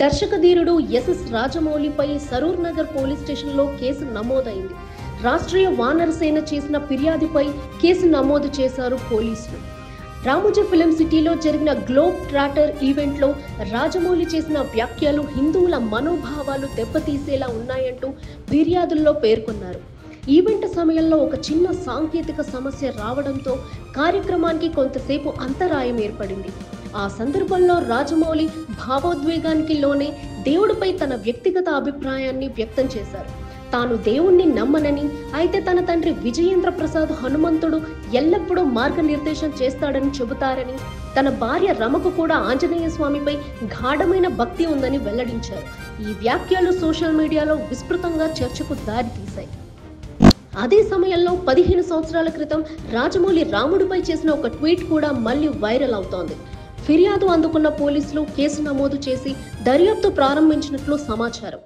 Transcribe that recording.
దర్శకధీరుడు SS రాజమౌళిపై Saroor Nagar police స్టేషన్లో case నమోదైంది. రాష్ట్రీయ వానరసేన చేసిన ఫిర్యాదుపై కేసు నమోదు చేశారు పోలీసులు. రామోజీ ఫిలిం సిటీలో జరిగిన గ్లోబ్ ట్రాటర్ ఈవెంట్లో రాజమౌళి చేసిన వ్యాఖ్యలు హిందువుల మనోభావాలు దెబ్బతీసేలా ఉన్నాయంటూ ఫిర్యాదుల్లో పేర్కొన్నారు. ఈవెంట్ సమయంలో ఒక చిన్న సాంకేతిక సమస్య రావడంతో కార్యక్రమానికి కొంతసేపు అంతరాయం ఏర్పడింది. ఆ సందర్భంలో రాజమౌళి భావోద్వేగానికి లోనే దేవుడిపై తన వ్యక్తిగత అభిప్రాయాన్ని వ్యక్తం చేశారు. తాను దేవుణ్ణి నమ్మనని, అయితే తన తండ్రి విజయేంద్ర ప్రసాద్ హనుమంతుడు ఎల్లప్పుడూ మార్గనిర్దేశం చేస్తాడని చెబుతారని, తన భార్య రమకు కూడా ఆంజనేయ స్వామిపై గాఢమైన భక్తి ఉందని వెల్లడించారు. ఈ వ్యాఖ్యలు సోషల్ మీడియాలో విస్తృతంగా చర్చకు దారితీశాయి. అదే సమయంలో 15 సంవత్సరాల క్రితం రాజమౌళి రాముడిపై చేసిన ఒక ట్వీట్ కూడా మళ్లీ వైరల్ అవుతోంది. ఫిర్యాదు అందుకున్న పోలీసులు కేసు నమోదు చేసి దర్యాప్తు ప్రారంభించినట్లు సమాచారం.